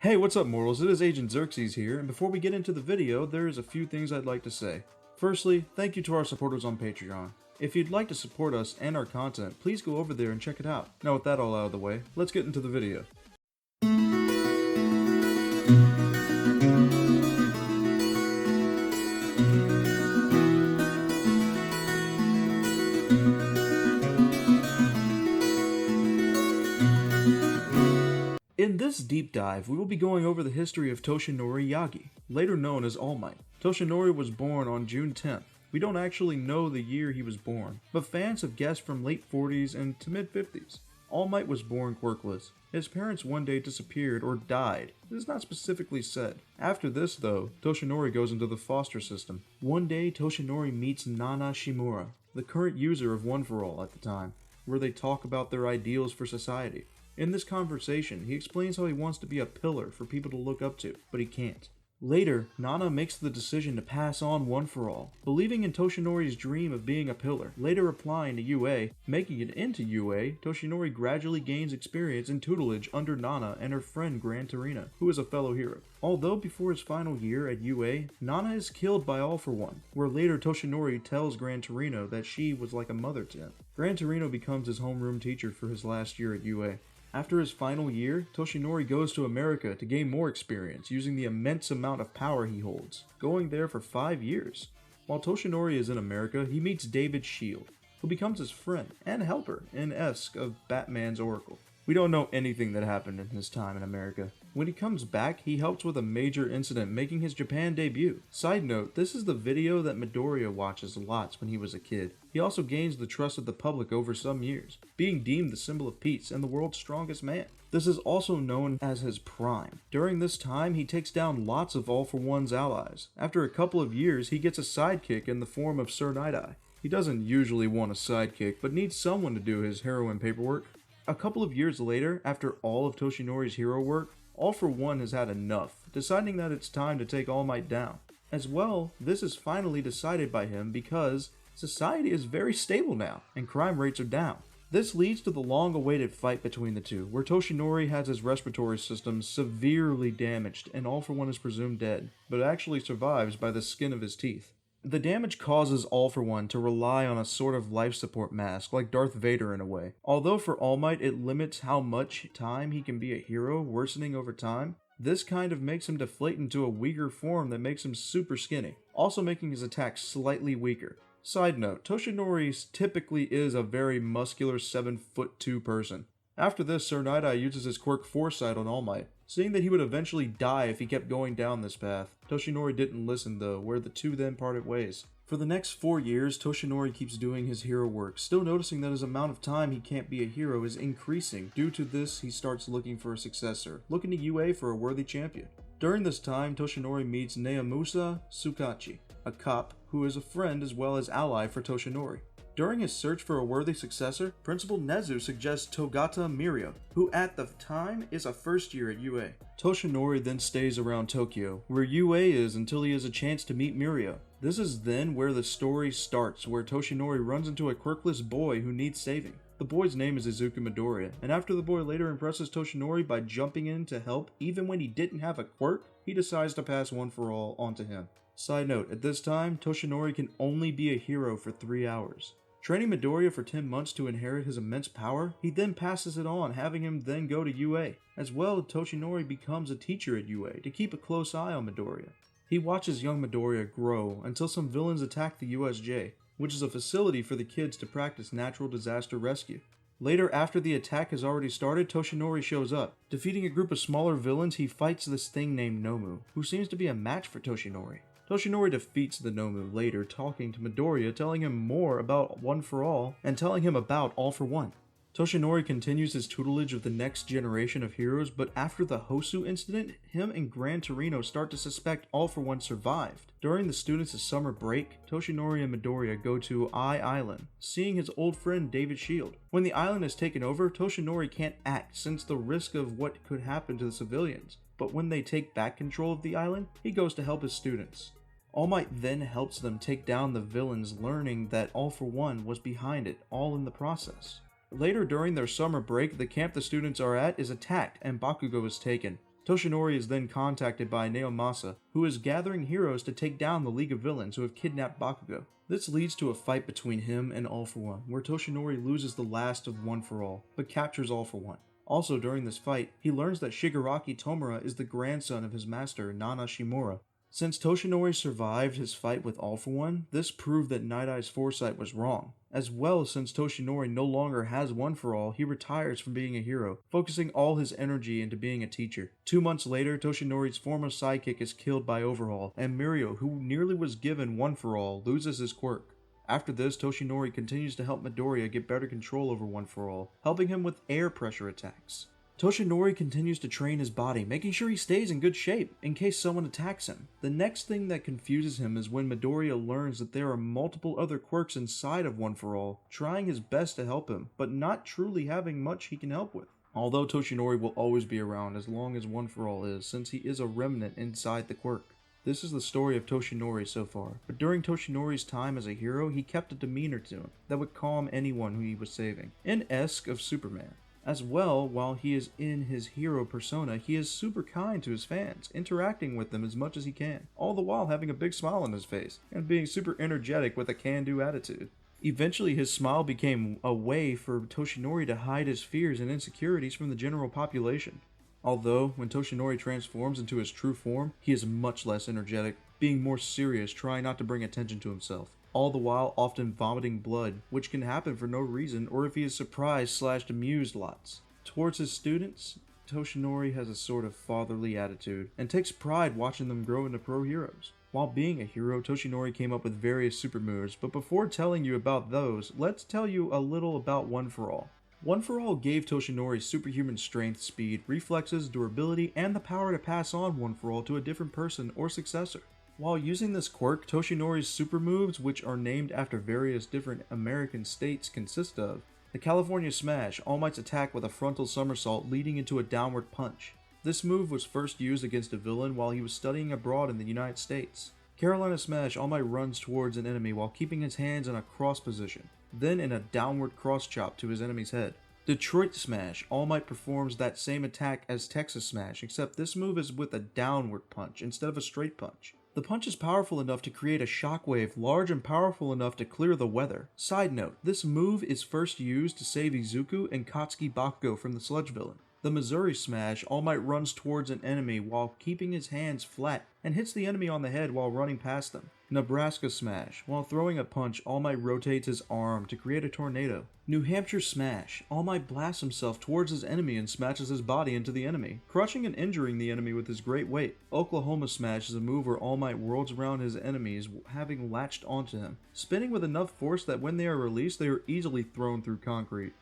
Hey, what's up, mortals? It is Agent Xerxes here, and before we get into the video, there is a few things I'd like to say. Firstly, thank you to our supporters on Patreon. If you'd like to support us and our content, please go over there and check it out. Now with that all out of the way, let's get into the video. In this deep dive, we will be going over the history of Toshinori Yagi, later known as All Might. Toshinori was born on June 10th. We don't actually know the year he was born, but fans have guessed from late 40s and to mid 50s. All Might was born quirkless. His parents one day disappeared or died. It is not specifically said. After this though, Toshinori goes into the foster system. One day Toshinori meets Nana Shimura, the current user of One For All at the time, where they talk about their ideals for society. In this conversation, he explains how he wants to be a pillar for people to look up to, but he can't. Later, Nana makes the decision to pass on One For All, believing in Toshinori's dream of being a pillar. Later applying to UA, making it into UA, Toshinori gradually gains experience and tutelage under Nana and her friend Gran Torino, who is a fellow hero. Although before his final year at UA, Nana is killed by All For One, where later Toshinori tells Gran Torino that she was like a mother to him. Gran Torino becomes his homeroom teacher for his last year at UA. After his final year, Toshinori goes to America to gain more experience using the immense amount of power he holds, going there for 5 years. While Toshinori is in America, he meets David Shield, who becomes his friend and helper in Esque of Batman's Oracle. We don't know anything that happened in his time in America. When he comes back, he helps with a major incident making his Japan debut. Side note, this is the video that Midoriya watches lots when he was a kid. He also gains the trust of the public over some years, being deemed the symbol of peace and the world's strongest man. This is also known as his prime. During this time, he takes down lots of All For One's allies. After a couple of years, he gets a sidekick in the form of Sir Night-Eye. He doesn't usually want a sidekick, but needs someone to do his heroine paperwork. A couple of years later, after all of Toshinori's hero work, All For One has had enough, deciding that it's time to take All Might down. As well, this is finally decided by him because society is very stable now, and crime rates are down. This leads to the long-awaited fight between the two, where Toshinori has his respiratory system severely damaged and All For One is presumed dead, but actually survives by the skin of his teeth. The damage causes All For One to rely on a sort of life support mask, like Darth Vader in a way. Although for All Might it limits how much time he can be a hero, worsening over time, this kind of makes him deflate into a weaker form that makes him super skinny, also making his attacks slightly weaker. Side note, Toshinori typically is a very muscular 7'2" person. After this, Sir Night-Eye uses his quirk Foresight on All Might. Seeing that he would eventually die if he kept going down this path, Toshinori didn't listen though, where the two then parted ways. For the next 4 years, Toshinori keeps doing his hero work, still noticing that his amount of time he can't be a hero is increasing. Due to this, he starts looking for a successor, looking to UA for a worthy champion. During this time, Toshinori meets Neomusa Tsukachi, a cop who is a friend as well as ally for Toshinori. During his search for a worthy successor, Principal Nezu suggests Togata Mirio, who at the time is a first year at UA. Toshinori then stays around Tokyo, where UA is until he has a chance to meet Mirio. This is then where the story starts, where Toshinori runs into a quirkless boy who needs saving. The boy's name is Izuku Midoriya, and after the boy later impresses Toshinori by jumping in to help even when he didn't have a quirk, he decides to pass One For All onto him. Side note, at this time, Toshinori can only be a hero for 3 hours. Training Midoriya for 10 months to inherit his immense power, he then passes it on, having him then go to UA. As well, Toshinori becomes a teacher at UA to keep a close eye on Midoriya. He watches young Midoriya grow until some villains attack the USJ, which is a facility for the kids to practice natural disaster rescue. Later, after the attack has already started, Toshinori shows up. Defeating a group of smaller villains, he fights this thing named Nomu, who seems to be a match for Toshinori. Toshinori defeats the Nomu later, talking to Midoriya, telling him more about One For All, and telling him about All For One. Toshinori continues his tutelage of the next generation of heroes, but after the Hosu incident, him and Gran Torino start to suspect All For One survived. During the students' summer break, Toshinori and Midoriya go to Island, seeing his old friend David Shield. When the island is taken over, Toshinori can't act since the risk of what could happen to the civilians. But when they take back control of the island, he goes to help his students. All Might then helps them take down the villains, learning that All For One was behind it, all in the process. Later during their summer break, the camp the students are at is attacked and Bakugo is taken. Toshinori is then contacted by Naomasa, who is gathering heroes to take down the League of Villains who have kidnapped Bakugo. This leads to a fight between him and All For One, where Toshinori loses the last of One For All, but captures All For One. Also during this fight, he learns that Shigaraki Tomura is the grandson of his master, Nana Shimura. Since Toshinori survived his fight with All For One, this proved that Night Eye's foresight was wrong. As well, since Toshinori no longer has One For All, he retires from being a hero, focusing all his energy into being a teacher. 2 months later, Toshinori's former sidekick is killed by Overhaul, and Mirio, who nearly was given One For All, loses his quirk. After this, Toshinori continues to help Midoriya get better control over One For All, helping him with air pressure attacks. Toshinori continues to train his body, making sure he stays in good shape in case someone attacks him. The next thing that confuses him is when Midoriya learns that there are multiple other quirks inside of One For All, trying his best to help him, but not truly having much he can help with. Although Toshinori will always be around as long as One For All is, since he is a remnant inside the quirk. This is the story of Toshinori so far, but during Toshinori's time as a hero, he kept a demeanor to him that would calm anyone who he was saving, esque of Superman. As well, while he is in his hero persona, he is super kind to his fans, interacting with them as much as he can, all the while having a big smile on his face, and being super energetic with a can-do attitude. Eventually, his smile became a way for Toshinori to hide his fears and insecurities from the general population. Although, when Toshinori transforms into his true form, he is much less energetic, being more serious, trying not to bring attention to himself. All the while often vomiting blood, which can happen for no reason or if he is surprised/amused lots. Towards his students, Toshinori has a sort of fatherly attitude, and takes pride watching them grow into pro heroes. While being a hero, Toshinori came up with various super moves, but before telling you about those, let's tell you a little about One For All. One For All gave Toshinori superhuman strength, speed, reflexes, durability, and the power to pass on One For All to a different person or successor. While using this quirk, Toshinori's super moves, which are named after various different American states, consist of the California Smash, All Might's attack with a frontal somersault leading into a downward punch. This move was first used against a villain while he was studying abroad in the United States. Carolina Smash, All Might runs towards an enemy while keeping his hands in a cross position, then in a downward cross chop to his enemy's head. Detroit Smash, All Might performs that same attack as Texas Smash, except this move is with a downward punch instead of a straight punch. The punch is powerful enough to create a shockwave large and powerful enough to clear the weather. Side note, this move is first used to save Izuku and Katsuki Bakugo from the sludge villain. The Missouri Smash, All Might runs towards an enemy while keeping his hands flat and hits the enemy on the head while running past them. Nebraska Smash, while throwing a punch, All Might rotates his arm to create a tornado. New Hampshire Smash, All Might blasts himself towards his enemy and smashes his body into the enemy, crushing and injuring the enemy with his great weight. Oklahoma Smash is a move where All Might whirls around his enemies having latched onto him, spinning with enough force that when they are released they are easily thrown through concrete.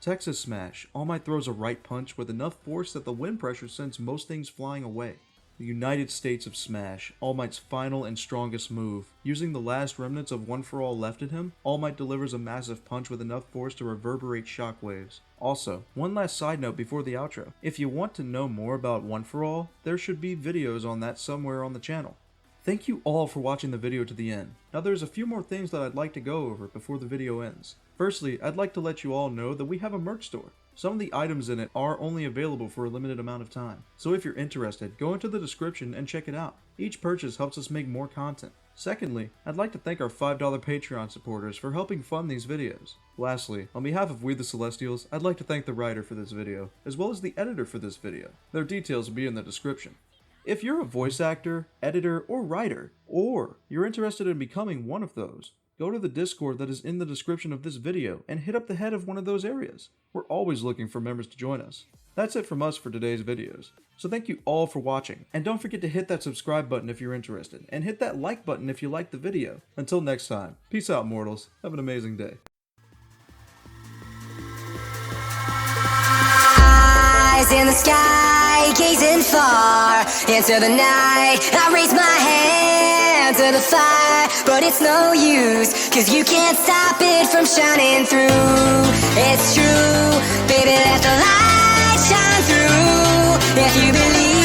Texas Smash, All Might throws a right punch with enough force that the wind pressure sends most things flying away. The United States of Smash, All Might's final and strongest move. Using the last remnants of One For All left in him, All Might delivers a massive punch with enough force to reverberate shockwaves. Also, one last side note before the outro. If you want to know more about One For All, there should be videos on that somewhere on the channel. Thank you all for watching the video to the end. Now there's a few more things that I'd like to go over before the video ends. Firstly, I'd like to let you all know that we have a merch store. Some of the items in it are only available for a limited amount of time, so if you're interested, go into the description and check it out. Each purchase helps us make more content. Secondly, I'd like to thank our $5 Patreon supporters for helping fund these videos. Lastly, on behalf of We the Celestials, I'd like to thank the writer for this video, as well as the editor for this video. Their details will be in the description. If you're a voice actor, editor, or writer, or you're interested in becoming one of those, go to the Discord that is in the description of this video and hit up the head of one of those areas. We're always looking for members to join us. That's it from us for today's videos. So thank you all for watching, and don't forget to hit that subscribe button if you're interested, and hit that like button if you liked the video. Until next time, peace out mortals, have an amazing day. Eyes in the sky, gazing far into the night. I raise my hand to the fire, but it's no use, 'cause you can't stop it from shining through. It's true, baby, let the light shine through. If you believe